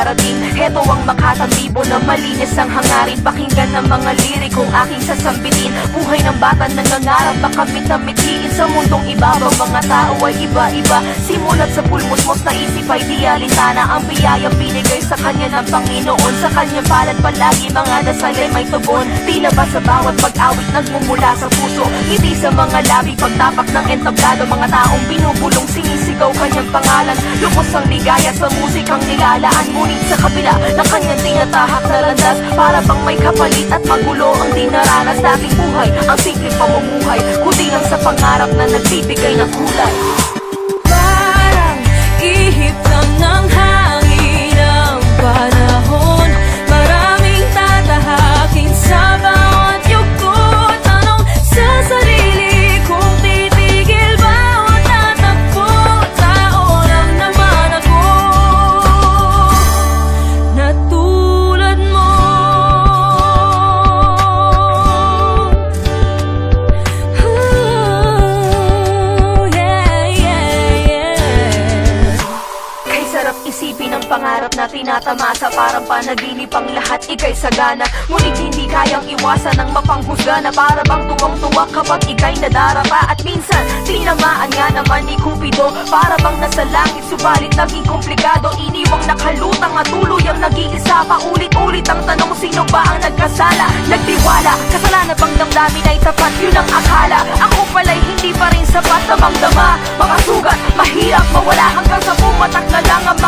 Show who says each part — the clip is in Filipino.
Speaker 1: darating. Heto ang makatabibo na malinis ang hangarin. Pakinggan ng mga lirikong aking sasambitin. Buhay ng bata nangangarap makamit na mithiin. Sa mundong ibabaw mga tao ay iba-iba. Simulat sa pulmusmos na isip ay di alintana. Ang biyayang binigay sa kanya ng Panginoon. Sa kanyang palad palagi mga dasal ay may tugon. Tila ba sa bawat pag-awit nagmumula sa puso, hindi sa mga labi pagtapak ng entablado. Mga taong binubulong sinisigaw kanyang pangalan. Lubos ang ligaya sa musikang nilalaan. Ngunit sa kabila ng kanyang tinatahak na landas, para bang may kapalit at magulo ang dinaranas. Dating buhay ang simpleng pamumuhay, kundi lang sa pangarap na nagbibigay ng kulay.
Speaker 2: Parang ihip lang ng hangin ang panahon. Maraming tatahakin sa bawat yugto. Tanong sa sarili kung titigil ba o tatakbo. Tao lang naman ako na tulad mo.
Speaker 1: Kay sarap isipin ang pangarap na tinatamasa. Parang panaginip ang lahat, ika'y sagana. Ngunit hindi kayang iwasan ang mapanghusga na para bang tuwang-tuwa kapag ika'y nadarapa. At minsan, tinamaan nga naman ni Cupido. Para bang nasa langit, subalit naging komplikado. Iniwang nakalutang at tuluyang nag-iisa. Paulit-ulit ang tanong, sino ba ang nagkasala? Nagtiwala, kasalanan bang damdamin ay tapat? Yun ang akala. Ako pala'y hindi pa rin sapat na magdama. Mga sugat, mahirap mawala hanggang sa pumatak na lang ang